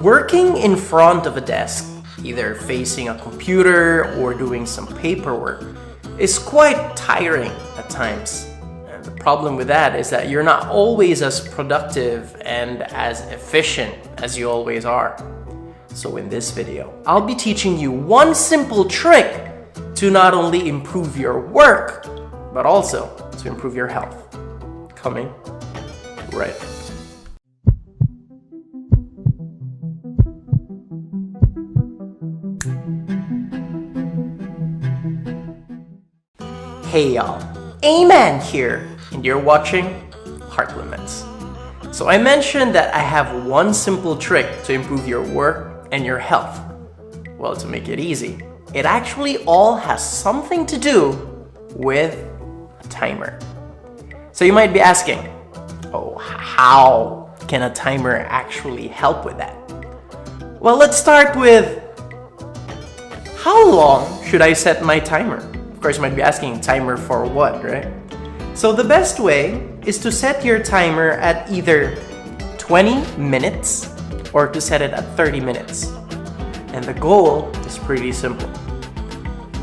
Working in front of a desk, either facing a computer or doing some paperwork, is quite tiring at times. And the problem with that is that you're not always as productive and as efficient as you always are. So in this video, I'll be teaching you one simple trick to not only improve your work, but also to improve your health. Coming right up. Hey y'all, Amen here, and you're watching Heart Limits. So I mentioned that I have one simple trick to improve your work and your health. Well, to make it easy, it actually all has something to do with a timer. So you might be asking, oh, how can a timer actually help with that? Well, let's start with, how long should I set my timer? Of course, you might be asking, timer for what, right? So the best way is to set your timer at either 20 minutes or to set it at 30 minutes. And the goal is pretty simple.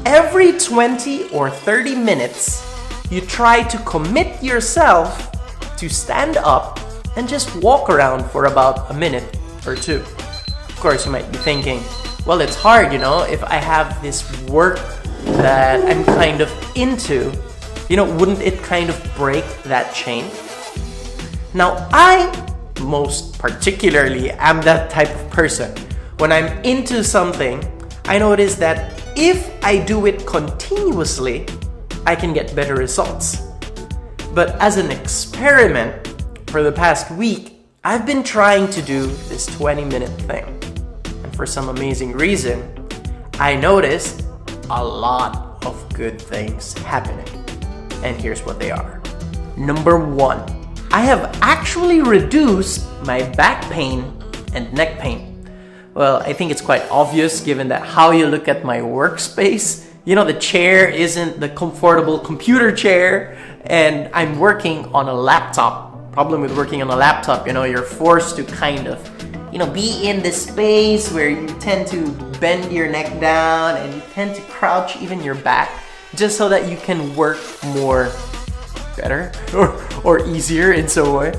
Every 20 or 30 minutes, you try to commit yourself to stand up and just walk around for about a minute or two. Of course, you might be thinking, well, it's hard, if I have this work that I'm kind of into, wouldn't it kind of break that chain? Now, I most particularly am that type of person. When I'm into something, I notice that if I do it continuously, I can get better results. But as an experiment, for the past week, I've been trying to do this 20-minute thing. And for some amazing reason, I noticed a lot of good things happening. And here's what they are. Number one, I have actually reduced my back pain and neck pain. Well, I think it's quite obvious given that how you look at my workspace, the chair isn't the comfortable computer chair and I'm working on a laptop. Problem with working on a laptop, you're forced to kind of be in this space where you tend to bend your neck down and you tend to crouch even your back just so that you can work more better or easier in some way.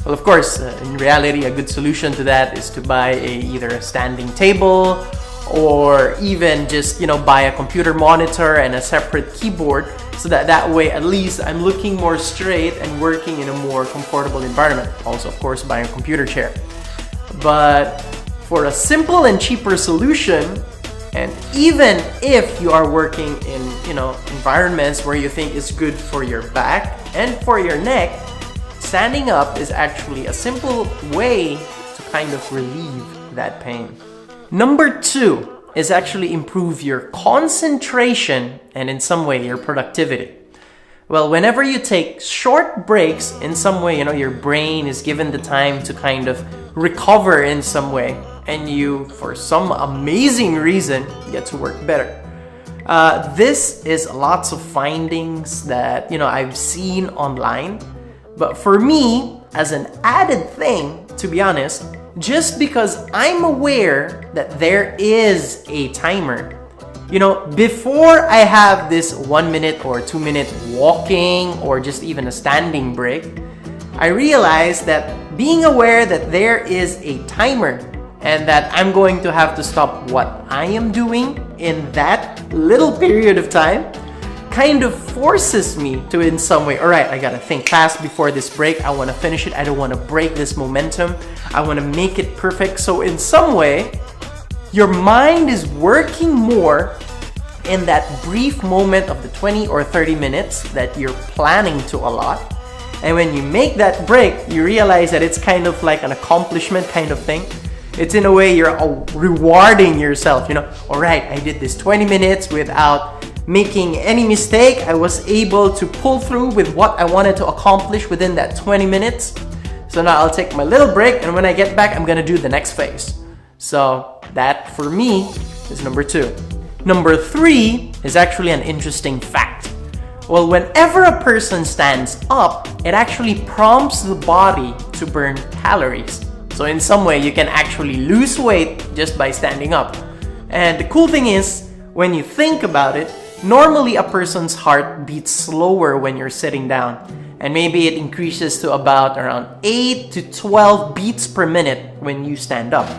Well, of course, in reality, a good solution to that is to buy either a standing table or even just, buy a computer monitor and a separate keyboard so that way at least I'm looking more straight and working in a more comfortable environment. Also, of course, buy a computer chair. But for a simple and cheaper solution, and even if you are working in environments where you think is good for your back and for your neck, standing up is actually a simple way to kind of relieve that pain. Number two is actually improve your concentration and in some way your productivity. Well, whenever you take short breaks in some way, your brain is given the time to kind of recover in some way, and you, for some amazing reason, get to work better. This is lots of findings that, I've seen online. But for me, as an added thing, to be honest, just because I'm aware that there is a timer, before I have this 1 minute or 2 minute walking or just even a standing break, I realized that being aware that there is a timer and that I'm going to have to stop what I am doing in that little period of time kind of forces me to in some way, all right, I gotta think fast before this break. I wanna finish it. I don't wanna break this momentum. I wanna make it perfect. So in some way, your mind is working more in that brief moment of the 20 or 30 minutes that you're planning to allot. And when you make that break, you realize that it's kind of like an accomplishment kind of thing. It's in a way you're rewarding yourself, all right, I did this 20 minutes without making any mistake. I was able to pull through with what I wanted to accomplish within that 20 minutes. So now I'll take my little break, and when I get back, I'm gonna do the next phase. So that, for me, is number two. Number three is actually an interesting fact. Well, whenever a person stands up, it actually prompts the body to burn calories. So in some way, you can actually lose weight just by standing up. And the cool thing is, when you think about it, normally a person's heart beats slower when you're sitting down. And maybe it increases to about around 8 to 12 beats per minute when you stand up.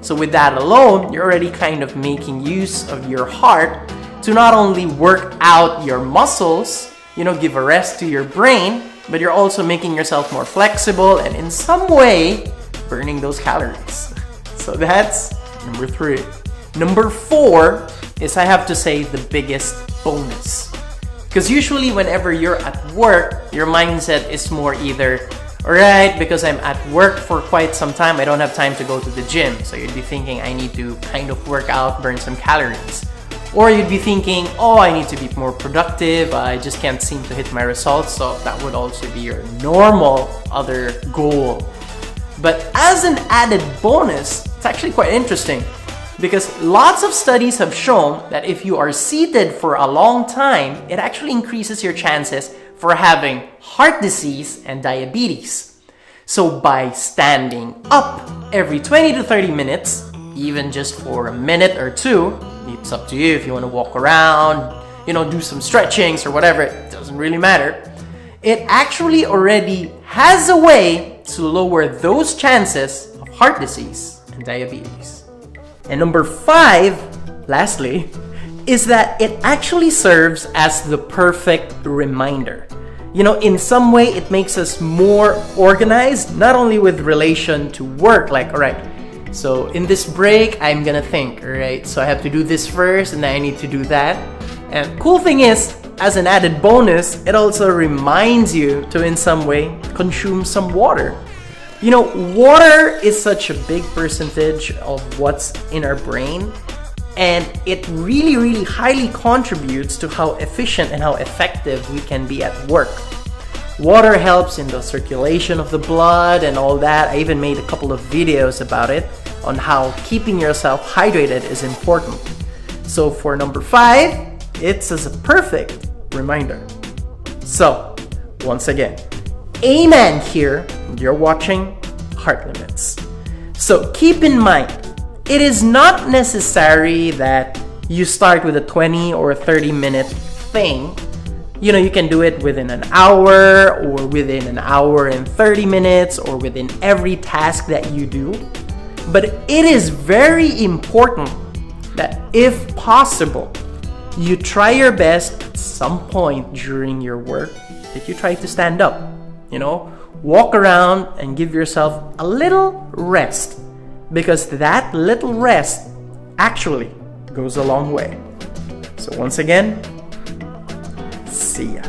So with that alone, you're already kind of making use of your heart to not only work out your muscles, give a rest to your brain, but you're also making yourself more flexible and in some way burning those calories. So that's number 3. Number 4 is, I have to say, the biggest bonus. Because usually whenever you're at work, your mindset is more either, alright, because I'm at work for quite some time, I don't have time to go to the gym. So you'd be thinking, I need to kind of work out, burn some calories. Or you'd be thinking, oh, I need to be more productive, I just can't seem to hit my results. So that would also be your normal other goal. But as an added bonus, it's actually quite interesting. Because lots of studies have shown that if you are seated for a long time, it actually increases your chances for having heart disease and diabetes. So by standing up every 20 to 30 minutes, even just for a minute or 2, it's up to you if you want to walk around, do some stretchings or whatever, it doesn't really matter. It actually already has a way to lower those chances of heart disease and diabetes. And number 5, lastly, is that it actually serves as the perfect reminder. In some way, it makes us more organized, not only with relation to work, like, all right, so in this break, I'm gonna think, all right, so I have to do this first, and then I need to do that. And cool thing is, as an added bonus, it also reminds you to, in some way, consume some water. Water is such a big percentage of what's in our brain, and it really, really highly contributes to how efficient and how effective we can be at work. Water helps in the circulation of the blood and all that. I even made a couple of videos about it on how keeping yourself hydrated is important. So for number 5, it's as a perfect reminder. So, once again, Amen here. You're watching Heart Limits. So keep in mind, it is not necessary that you start with a 20 or 30 minute thing. You can do it within an hour or within an hour and 30 minutes or within every task that you do. But it is very important that if possible, you try your best at some point during your work that you try to stand up. Walk around and give yourself a little rest, because that little rest actually goes a long way. So once again, see ya.